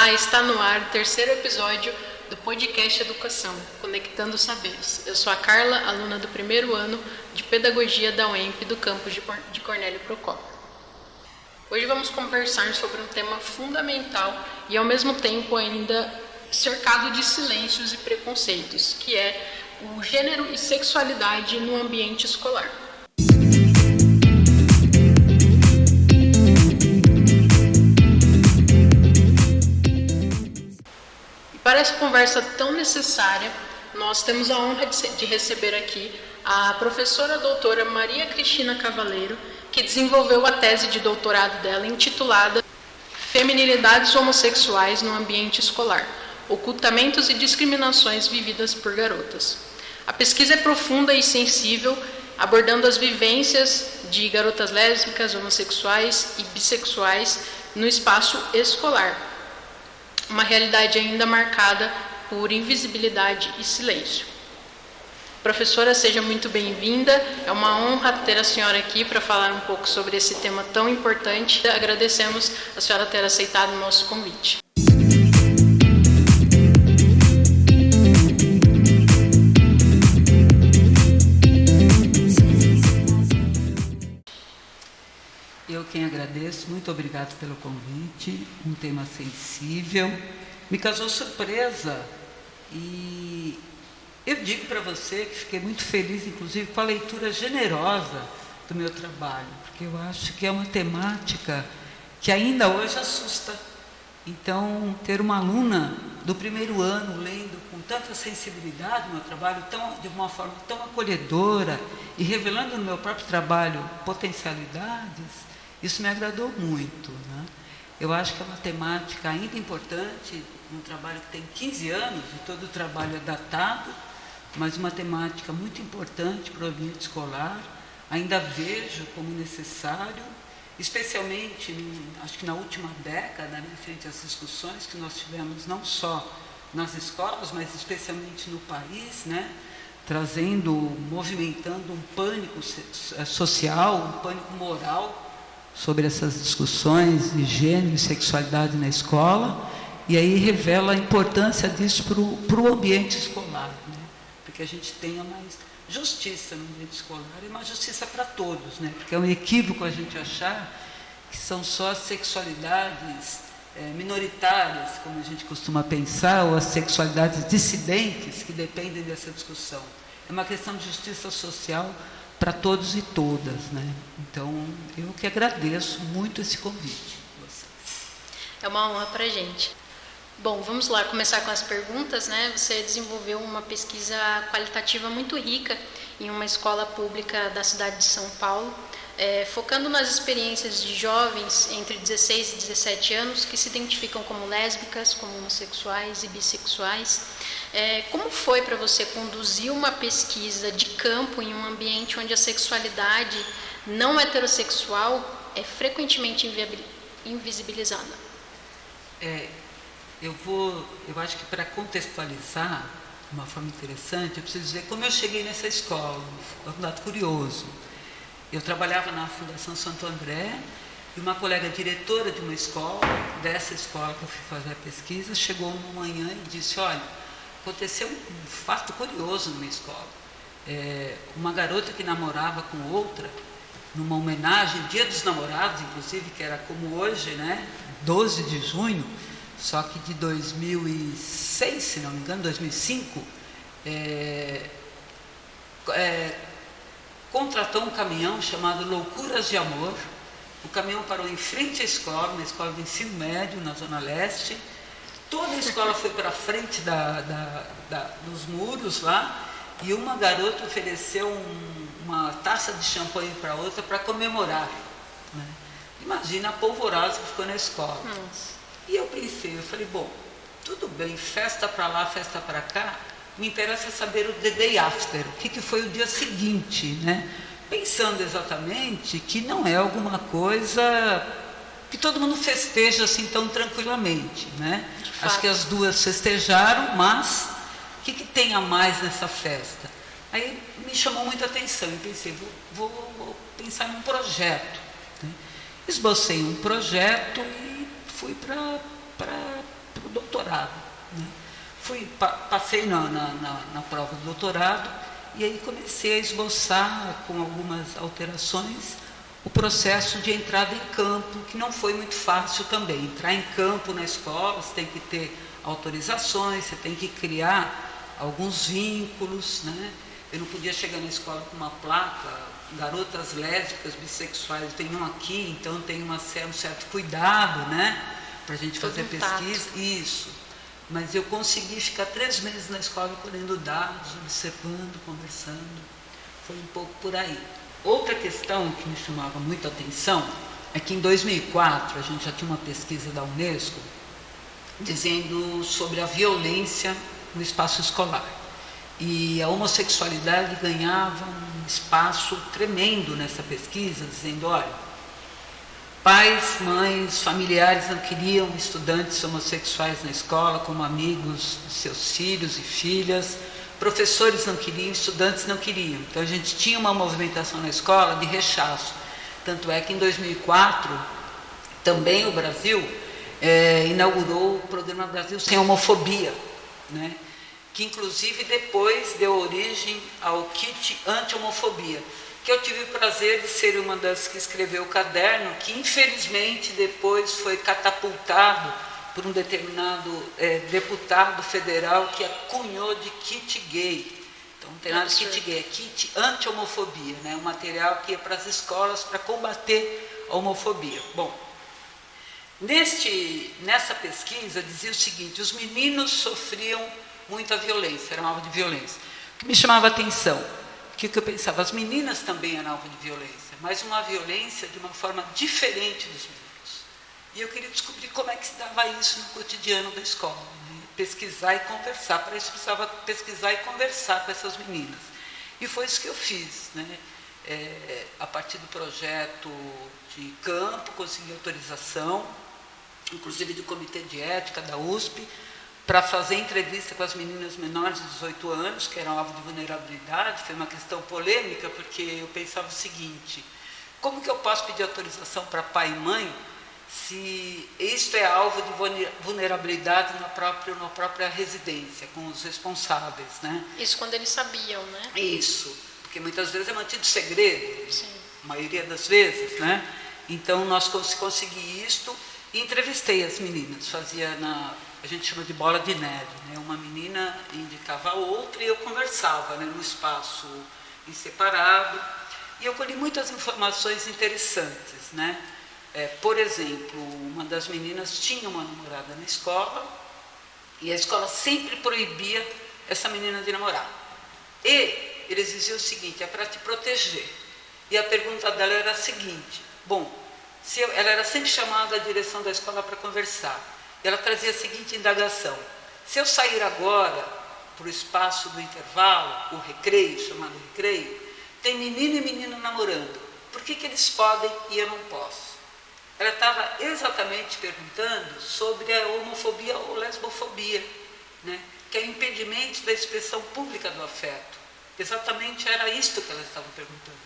Olá, está no ar o terceiro episódio do podcast Educação, Conectando Saberes. Eu sou a Carla, aluna do primeiro ano de Pedagogia da UEMP do campus de Cornélio Procópio. Hoje vamos conversar sobre um tema fundamental e ao mesmo tempo ainda cercado de silêncios e preconceitos, que é o gênero e sexualidade no ambiente escolar. Para essa conversa tão necessária, nós temos a honra de receber aqui a professora doutora Maria Cristina Cavaleiro, que desenvolveu a tese de doutorado dela intitulada Feminilidades homossexuais no ambiente escolar, ocultamentos e discriminações vividas por garotas. A pesquisa é profunda e sensível, abordando as vivências de garotas lésbicas, homossexuais e bissexuais no espaço escolar. Uma realidade ainda marcada por invisibilidade e silêncio. Professora, seja muito bem-vinda. É uma honra ter a senhora aqui para falar um pouco sobre esse tema tão importante. Agradecemos a senhora ter aceitado o nosso convite. Eu quem agradeço, muito obrigado pelo convite, um tema sensível, me causou surpresa e eu digo para você que fiquei muito feliz, inclusive, com a leitura generosa do meu trabalho, porque eu acho que é uma temática que ainda hoje assusta. Então, ter uma aluna do primeiro ano lendo com tanta sensibilidade o meu trabalho, de uma forma tão acolhedora e revelando no meu próprio trabalho potencialidades, isso me agradou muito, né? Eu acho que é uma temática ainda importante, um trabalho que tem 15 anos, e todo o trabalho é datado, mas uma temática muito importante para o ambiente escolar, ainda vejo como necessário, especialmente, acho que na última década, né, frente às discussões que nós tivemos não só nas escolas, mas especialmente no país, né, movimentando um pânico social, um pânico moral, sobre essas discussões de gênero e sexualidade na escola, e aí revela a importância disso para o ambiente escolar, né? Porque a gente tenha mais justiça no ambiente escolar e mais justiça para todos, né? Porque é um equívoco a gente achar que são só as sexualidades minoritárias, como a gente costuma pensar, ou as sexualidades dissidentes que dependem dessa discussão. É uma questão de justiça social para todos e todas, né? Então, eu que agradeço muito esse convite de vocês. É uma honra para a gente. Bom, vamos lá começar com as perguntas, né? Você desenvolveu uma pesquisa qualitativa muito rica em uma escola pública da cidade de São Paulo, focando nas experiências de jovens entre 16 e 17 anos que se identificam como lésbicas, como homossexuais e bissexuais. Como foi para você conduzir uma pesquisa de campo em um ambiente onde a sexualidade não heterossexual é frequentemente invisibilizada? Eu acho que para contextualizar de uma forma interessante, eu preciso dizer como eu cheguei nessa escola, um dado curioso. Eu trabalhava na Fundação Santo André e uma colega diretora de uma escola, dessa escola que eu fui fazer a pesquisa, chegou uma manhã e disse, olha, aconteceu um fato curioso numa escola. Uma garota que namorava com outra, numa homenagem, Dia dos Namorados, inclusive, que era como hoje, né, 12 de junho, só que de 2006, se não me engano, 2005, contratou um caminhão chamado Loucuras de Amor. O caminhão parou em frente à escola, uma escola de ensino médio, na Zona Leste. Toda a escola foi para frente dos muros lá, e uma garota ofereceu uma taça de champanhe para outra para comemorar, né? Imagina a polvorosa que ficou na escola. Nossa. E eu falei, bom, tudo bem, festa para lá, festa para cá, me interessa saber o the day after, o que foi o dia seguinte, né? Pensando exatamente que não é alguma coisa que todo mundo festeja assim tão tranquilamente, né? Acho que as duas festejaram, mas o que tem a mais nessa festa? Aí me chamou muita atenção e pensei, vou pensar num projeto, né? Esbocei um projeto e fui para doutorado, né? Passei na prova do doutorado e aí comecei a esboçar, com algumas alterações, o processo de entrada em campo, que não foi muito fácil também. Entrar em campo na escola, você tem que ter autorizações, você tem que criar alguns vínculos, né? Eu não podia chegar na escola com uma placa, garotas lésbicas, bissexuais, tem um aqui, então tem um certo cuidado, né? Para a gente fazer pesquisa. Isso. Mas eu consegui ficar 3 meses na escola colhendo dados, observando, conversando. Foi um pouco por aí. Outra questão que me chamava muito a atenção é que em 2004 a gente já tinha uma pesquisa da Unesco dizendo sobre a violência no espaço escolar. E a homossexualidade ganhava um espaço tremendo nessa pesquisa, dizendo, olha, pais, mães, familiares não queriam estudantes homossexuais na escola como amigos de seus filhos e filhas, professores não queriam, estudantes não queriam. Então a gente tinha uma movimentação na escola de rechaço. Tanto é que em 2004, também o Brasil inaugurou o programa Brasil Sem Homofobia, né? Que inclusive depois deu origem ao kit anti-homofobia, que eu tive o prazer de ser uma das que escreveu o caderno, que infelizmente depois foi catapultado por um determinado deputado federal que cunhou de kit gay. Então não tem nada de kit gay, é kit anti-homofobia, né? Um material que ia para as escolas para combater a homofobia. Bom, nessa pesquisa dizia o seguinte, os meninos sofriam muita violência, era um alvo de violência. O que me chamava a atenção, que eu pensava, as meninas também eram alvo de violência, mas uma violência de uma forma diferente dos meninos. E eu queria descobrir como é que se dava isso no cotidiano da escola, né? Pesquisar e conversar, para isso precisava pesquisar e conversar com essas meninas. E foi isso que eu fiz, né? A partir do projeto de campo, consegui autorização, inclusive do Comitê de Ética da USP, para fazer entrevista com as meninas menores de 18 anos, que eram alvo de vulnerabilidade. Foi uma questão polêmica, porque eu pensava o seguinte, como que eu posso pedir autorização para pai e mãe, se isto é alvo de vulnerabilidade na própria residência, com os responsáveis, né? Isso quando eles sabiam, né? Isso, porque muitas vezes é mantido segredo, sim, a maioria das vezes, né? Então, nós consegui isto e entrevistei as meninas, a gente chama de bola de neve, né? Uma menina indicava a outra e eu conversava, né, no espaço em separado, e eu colhi muitas informações interessantes, né? Por exemplo, uma das meninas tinha uma namorada na escola e a escola sempre proibia essa menina de namorar. E eles diziam o seguinte, é para te proteger. E a pergunta dela era a seguinte, bom, ela era sempre chamada à direção da escola para conversar. E ela trazia a seguinte indagação, se eu sair agora para o espaço do intervalo, o recreio, chamado recreio, tem menino e menina namorando, por que eles podem e eu não posso? Ela estava exatamente perguntando sobre a homofobia ou lesbofobia, né? Que é o impedimento da expressão pública do afeto. Exatamente era isto que elas estavam perguntando.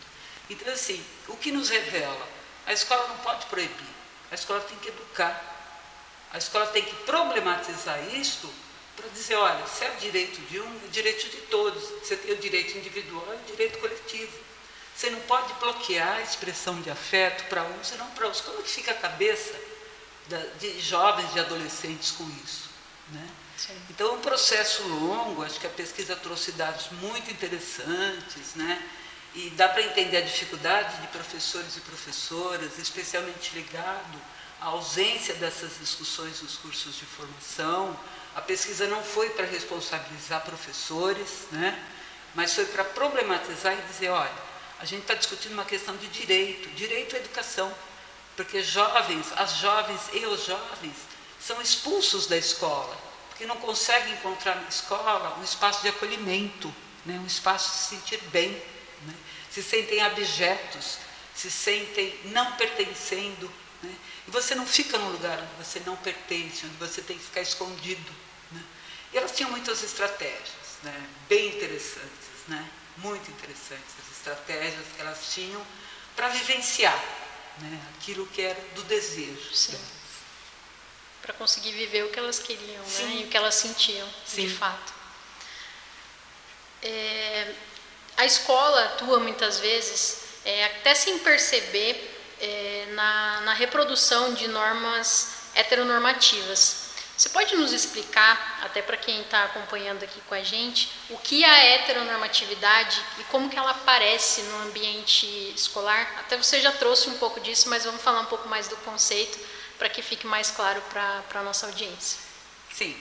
Então, assim, o que nos revela? A escola não pode proibir, a escola tem que educar. A escola tem que problematizar isto para dizer, olha, se é o direito de um, é o direito de todos. Você tem o direito individual e o direito coletivo. Você não pode bloquear a expressão de afeto para uns e não para outros. Como que fica a cabeça de jovens, de adolescentes com isso, né? Então, é um processo longo, acho que a pesquisa trouxe dados muito interessantes, né? E dá para entender a dificuldade de professores e professoras, especialmente ligado à ausência dessas discussões nos cursos de formação. A pesquisa não foi para responsabilizar professores, né? Mas foi para problematizar e dizer, olha, a gente está discutindo uma questão de direito à educação, porque as jovens e os jovens são expulsos da escola, porque não conseguem encontrar na escola um espaço de acolhimento, né? Um espaço de se sentir bem, né? Se sentem abjetos, se sentem não pertencendo, né? E você não fica num lugar onde você não pertence, onde você tem que ficar escondido, né? E elas tinham muitas estratégias, né? Bem interessantes, né? Muito interessantes as estratégias que elas tinham para vivenciar, né? Aquilo que era do desejo. Sim. para conseguir viver o que elas queriam, né? Sim. E o que elas sentiam, Sim. de fato. A escola atua muitas vezes, até sem perceber, na reprodução de normas heteronormativas. Você pode nos explicar, até para quem está acompanhando aqui com a gente, o que é a heteronormatividade e como que ela aparece no ambiente escolar? Até você já trouxe um pouco disso, mas vamos falar um pouco mais do conceito para que fique mais claro para a nossa audiência. Sim.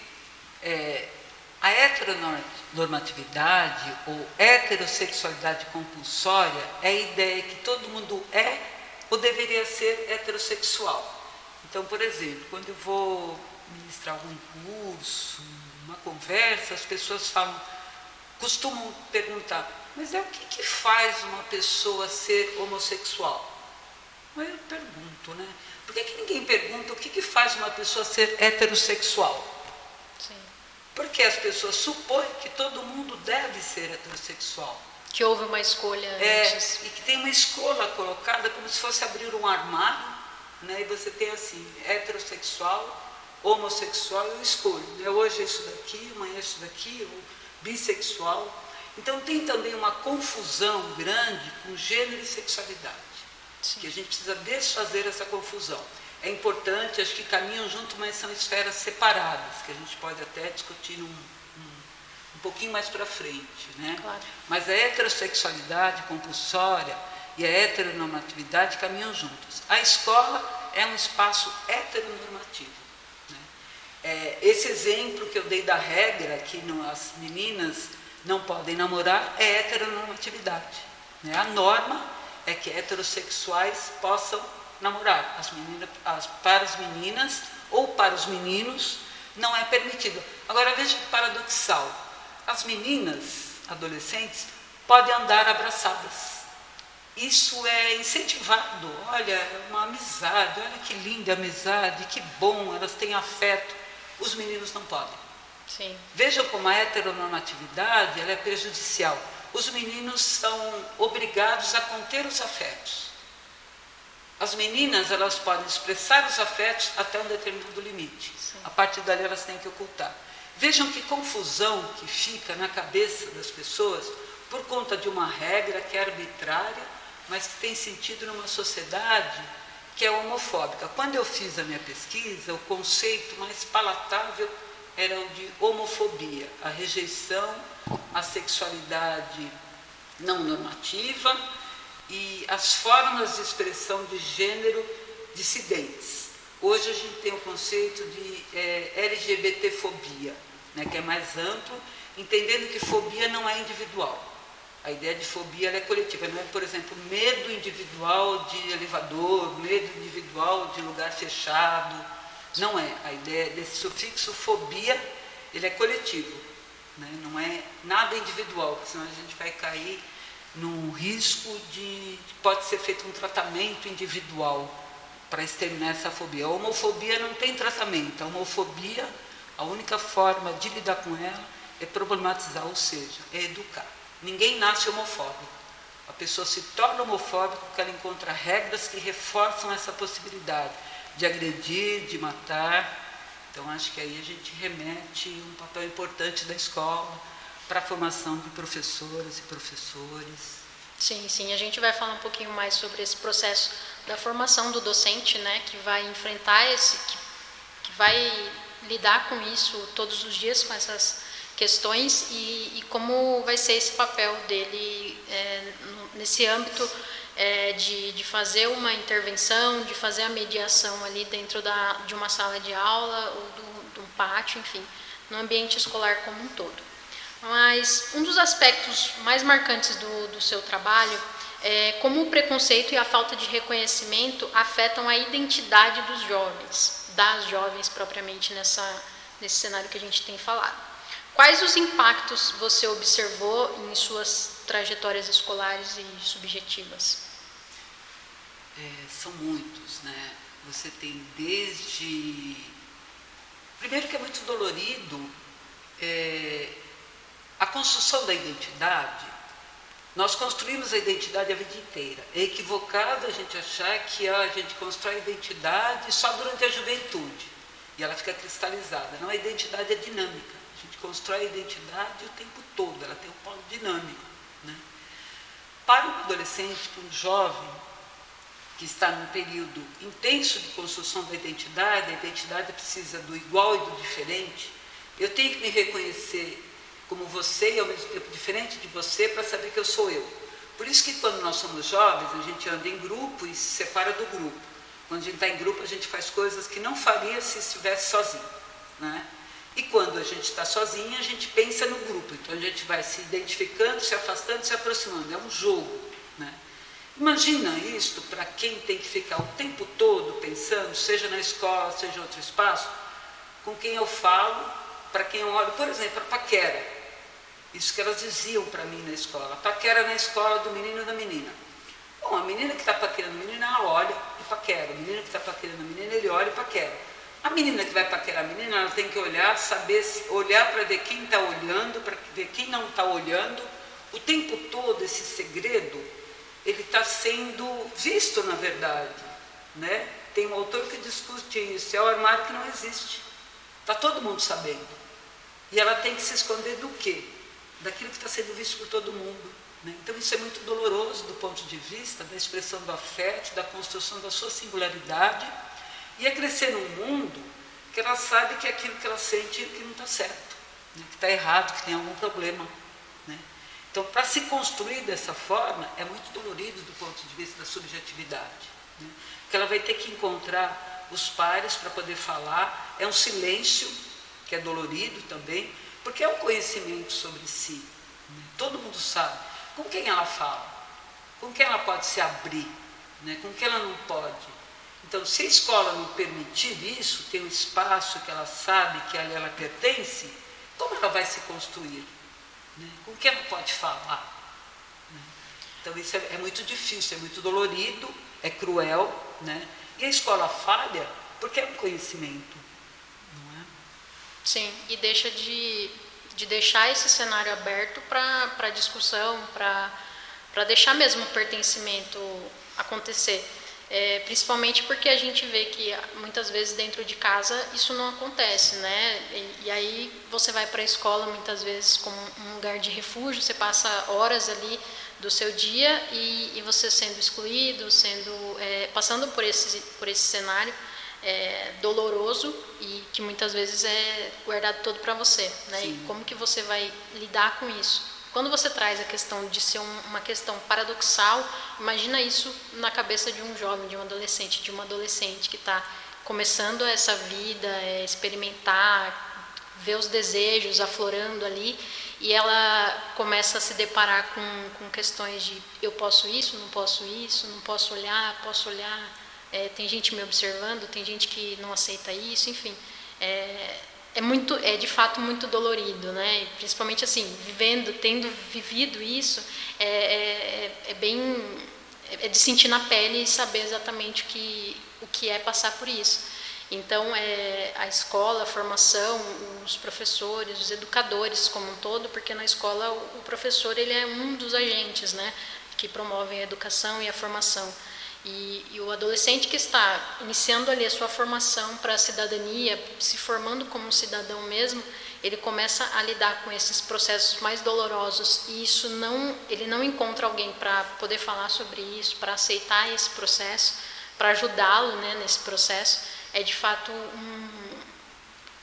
A heteronormatividade ou heterossexualidade compulsória é a ideia que todo mundo é ou deveria ser heterossexual. Então, por exemplo, quando eu vou ministrar algum curso, uma conversa, as pessoas costumam perguntar, mas o que faz uma pessoa ser homossexual? Aí eu pergunto, né? Por que ninguém pergunta o que faz uma pessoa ser heterossexual? Sim. Porque as pessoas supõem que todo mundo deve ser heterossexual. Que houve uma escolha antes. E que tem uma escolha colocada como se fosse abrir um armário, né? E você tem assim, heterossexual, homossexual, eu escolho. Né? Hoje é isso daqui, amanhã é isso daqui, ou bissexual. Então tem também uma confusão grande com gênero e sexualidade. Sim. Que a gente precisa desfazer essa confusão. É importante, acho que caminham junto, mas são esferas separadas, que a gente pode até discutir um pouquinho mais para frente. Né? Claro. Mas a heterossexualidade compulsória e a heteronormatividade caminham juntos. A escola é um espaço heteronormativo. Né? Esse exemplo que eu dei da regra, que as meninas não podem namorar, é heteronormatividade. Né? A norma é que heterossexuais possam namorar. Para as meninas ou para os meninos não é permitido. Agora veja que paradoxal. As meninas, adolescentes, podem andar abraçadas. Isso é incentivado. Olha, uma amizade, olha que linda amizade, que bom, elas têm afeto. Os meninos não podem. Sim. Vejam como a heteronormatividade ela é prejudicial. Os meninos são obrigados a conter os afetos. As meninas, elas podem expressar os afetos até um determinado limite. Sim. A partir dali, elas têm que ocultar. Vejam que confusão que fica na cabeça das pessoas por conta de uma regra que é arbitrária, mas que tem sentido numa sociedade que é homofóbica. Quando eu fiz a minha pesquisa, o conceito mais palatável era o de homofobia, a rejeição à sexualidade não normativa e as formas de expressão de gênero dissidentes. Hoje a gente tem o conceito de LGBTfobia, né, que é mais amplo, entendendo que fobia não é individual. A ideia de fobia ela é coletiva, não é, por exemplo, medo individual de elevador, medo individual de lugar fechado. Não é. A ideia desse sufixo fobia, ele é coletivo, né? Não é nada individual, porque senão a gente vai cair num risco de pode ser feito um tratamento individual para exterminar essa fobia. A homofobia não tem tratamento. A homofobia, a única forma de lidar com ela é problematizar, ou seja, é educar. Ninguém nasce homofóbico. A pessoa se torna homofóbica porque ela encontra regras que reforçam essa possibilidade de agredir, de matar. Então, acho que aí a gente remete um papel importante da escola para a formação de professoras e professores. Sim, sim. A gente vai falar um pouquinho mais sobre esse processo da formação do docente, né, que vai enfrentar que vai lidar com isso todos os dias, com essas questões e como vai ser esse papel dele nesse âmbito de fazer uma intervenção, de fazer a mediação ali dentro de uma sala de aula ou de um pátio, enfim, no ambiente escolar como um todo. Mas um dos aspectos mais marcantes do seu trabalho é como o preconceito e a falta de reconhecimento afetam a identidade dos jovens, das jovens propriamente nesse cenário que a gente tem falado. Quais os impactos você observou em suas trajetórias escolares e subjetivas? São muitos, né? Você tem desde... Primeiro que é muito dolorido a construção da identidade. Nós construímos a identidade a vida inteira. É equivocado a gente achar que a gente constrói a identidade só durante a juventude. e ela fica cristalizada. Não, a identidade é dinâmica. A gente constrói a identidade o tempo todo, ela tem um polo dinâmico, né? Para um adolescente, para um jovem que está num período intenso de construção da identidade, a identidade precisa do igual e do diferente. Eu tenho que me reconhecer como você e ao mesmo tempo diferente de você para saber que eu sou eu. Por isso que quando nós somos jovens, a gente anda em grupo e se separa do grupo. Quando a gente está em grupo, a gente faz coisas que não faria se estivesse sozinho, né? E quando a gente está sozinho, a gente pensa no grupo. Então a gente vai se identificando, se afastando, se aproximando. É um jogo, né? Imagina isto para quem tem que ficar o tempo todo pensando, seja na escola, seja em outro espaço, com quem eu falo, para quem eu olho. Por exemplo, a paquera. Isso que elas diziam para mim na escola. A paquera na escola do menino e da menina. Bom, a menina que está paquerando o menino, ela olha e paquera. O menino que está paquerando a menina, ele olha e paquera. A menina que vai paquerar a menina, ela tem que olhar, saber, olhar para ver quem está olhando, para ver quem não está olhando. O tempo todo, esse segredo, ele está sendo visto, na verdade, né? Tem um autor que discute isso, é o armário que não existe. Está todo mundo sabendo. E ela tem que se esconder do quê? Daquilo que está sendo visto por todo mundo, né? Então isso é muito doloroso do ponto de vista da expressão do afeto, da construção da sua singularidade, e é crescer num mundo que ela sabe que é aquilo que ela sente que não está certo, né? Que está errado, que tem algum problema, né? Então, para se construir dessa forma, é muito dolorido do ponto de vista da subjetividade, né? Porque ela vai ter que encontrar os pares para poder falar, é um silêncio que é dolorido também, porque é um conhecimento sobre si, né? Todo mundo sabe com quem ela fala, com quem ela pode se abrir, né? Com quem ela não pode. Então, se a escola não permitir isso, tem um espaço que ela sabe que ali ela pertence, como ela vai se construir, né? Com quem ela pode falar, né? Então, isso é muito difícil, é muito dolorido, é cruel, né? E a escola falha porque é um conhecimento, não é? Sim, e deixa de deixar esse cenário aberto para discussão, para deixar mesmo o pertencimento acontecer. Principalmente porque a gente vê que muitas vezes dentro de casa isso não acontece, né? E aí você vai para a escola muitas vezes como um lugar de refúgio, você passa horas ali do seu dia e você sendo excluído, passando por esse cenário doloroso e que muitas vezes é guardado todo para você, né? E como que você vai lidar com isso? Quando você traz a questão de ser uma questão paradoxal, imagina isso na cabeça de um jovem, de um adolescente, de uma adolescente que está começando essa vida, experimentar, ver os desejos aflorando ali, e ela começa a se deparar com questões de eu posso isso, não posso olhar, posso olhar, tem gente me observando, tem gente que não aceita isso, enfim. É de fato muito dolorido, né? E principalmente assim, tendo vivido isso, é de sentir na pele e saber exatamente o que é passar por isso. Então, a escola, a formação, os professores, os educadores como um todo, porque na escola o professor ele é um dos agentes, né, que promovem a educação e a formação. E o adolescente que está iniciando ali a sua formação para a cidadania, se formando como um cidadão mesmo, ele começa a lidar com esses processos mais dolorosos e ele não encontra alguém para poder falar sobre isso, para aceitar esse processo, para ajudá-lo, né, nesse processo. É de fato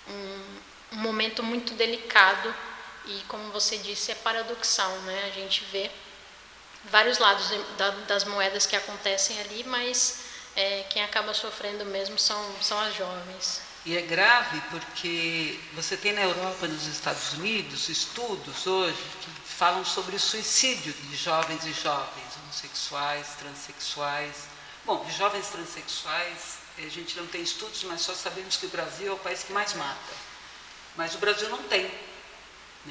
um momento muito delicado e, como você disse, é paradoxal, né? A gente vê vários lados das moedas que acontecem ali, mas quem acaba sofrendo mesmo são as jovens. E é grave porque você tem na Europa e nos Estados Unidos estudos hoje que falam sobre o suicídio de jovens e jovens, homossexuais, transexuais. Bom, de jovens transexuais a gente não tem estudos, mas só sabemos que o Brasil é o país que mais mata. Mas o Brasil não tem.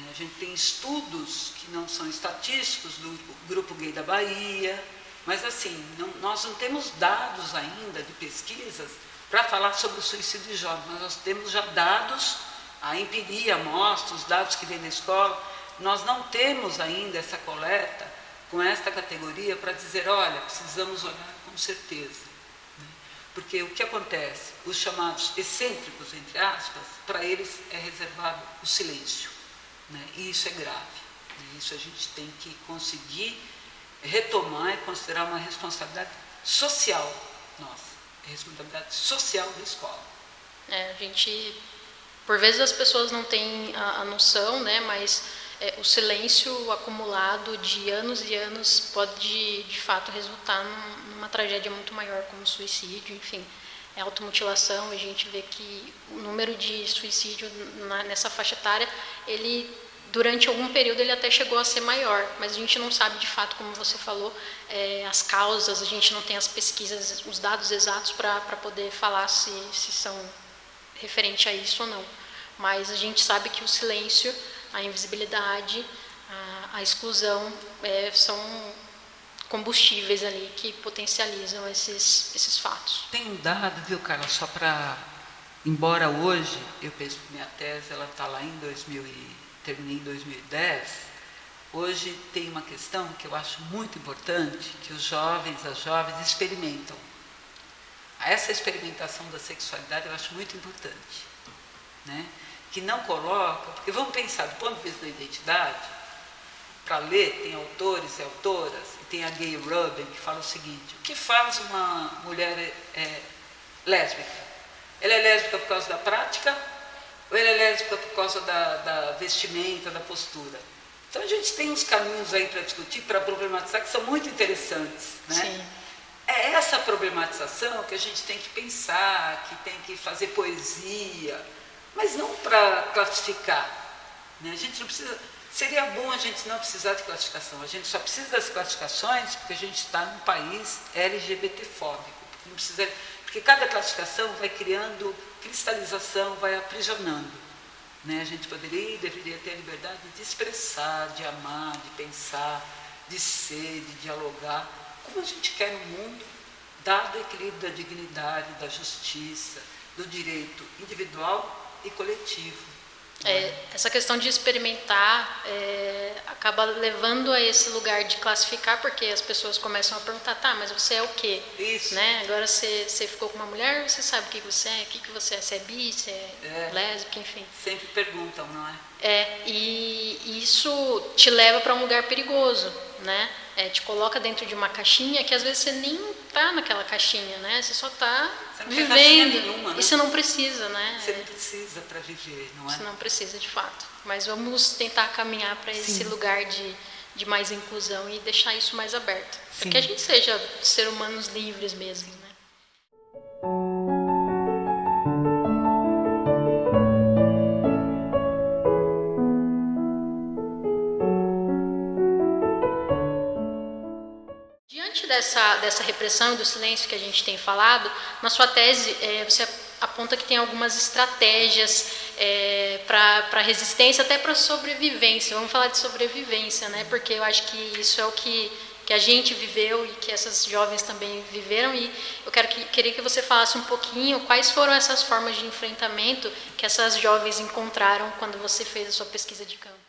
A gente tem estudos que não são estatísticos do Grupo Gay da Bahia, mas assim, nós não temos dados ainda de pesquisas para falar sobre o suicídio de jovens, mas nós temos já dados, a empiria mostra, os dados que vêm da escola, nós não temos ainda essa coleta com esta categoria para dizer, olha, precisamos olhar com certeza. Porque o que acontece? Os chamados excêntricos, entre aspas, para eles é reservado o silêncio, né? E isso é grave. E isso a gente tem que conseguir retomar e considerar uma responsabilidade social nossa, responsabilidade social da escola. A gente, por vezes as pessoas não têm a noção, né? Mas o silêncio acumulado de anos e anos pode, de fato, resultar numa tragédia muito maior, como suicídio, enfim. Automutilação, a gente vê que o número de suicídio nessa faixa etária, ele, durante algum período, ele até chegou a ser maior, mas a gente não sabe, de fato, como você falou, as causas, a gente não tem as pesquisas, os dados exatos para poder falar se são referente a isso ou não. Mas a gente sabe que o silêncio, a invisibilidade, a exclusão são combustíveis ali que potencializam esses fatos. Tem um dado, viu, Carla, só para... Embora hoje, eu penso que minha tese ela está lá em terminei em 2010, hoje tem uma questão que eu acho muito importante, que os jovens, as jovens experimentam. Essa experimentação da sexualidade eu acho muito importante, né? Que não coloca, porque vamos pensar do ponto de vista da identidade, para ler tem autores e autoras, e tem a Gay Rubin que fala o seguinte: o que faz uma mulher lésbica? Ela é lésbica por causa da prática ou ela é lésbica por causa da vestimenta, da postura? Então a gente tem uns caminhos aí para discutir, para problematizar, que são muito interessantes, né? Sim. É essa problematização que a gente tem que pensar, que tem que fazer poesia, mas não para classificar, né? A gente não precisa, seria bom a gente não precisar de classificação, a gente só precisa das classificações porque a gente está num país LGBT-fóbico, porque cada classificação vai criando cristalização, vai aprisionando, né? A gente poderia e deveria ter a liberdade de expressar, de amar, de pensar, de ser, de dialogar, como a gente quer no mundo, dado o equilíbrio da dignidade, da justiça, do direito individual e coletivo. Essa questão de experimentar acaba levando a esse lugar de classificar, porque as pessoas começam a perguntar, tá, mas você é o quê? Isso. Né? Agora você ficou com uma mulher, você sabe o que você é, se é bi, se é lésbica, enfim. Sempre perguntam, não é? E isso te leva para um lugar perigoso, né? Te coloca dentro de uma caixinha que às vezes você nem tá naquela caixinha, né? Você só tá vivendo. Nenhuma, né? E você não precisa, né? Você não precisa para viver, não é? Você não precisa, de fato. Mas vamos tentar caminhar para esse lugar de mais inclusão e deixar isso mais aberto. Para que a gente seja seres humanos livres mesmo, né? Dessa repressão e do silêncio que a gente tem falado, na sua tese você aponta que tem algumas estratégias para resistência, até para sobrevivência. Vamos falar de sobrevivência, né? Porque eu acho que isso é o que a gente viveu e que essas jovens também viveram, e eu queria que você falasse um pouquinho quais foram essas formas de enfrentamento que essas jovens encontraram quando você fez a sua pesquisa de campo.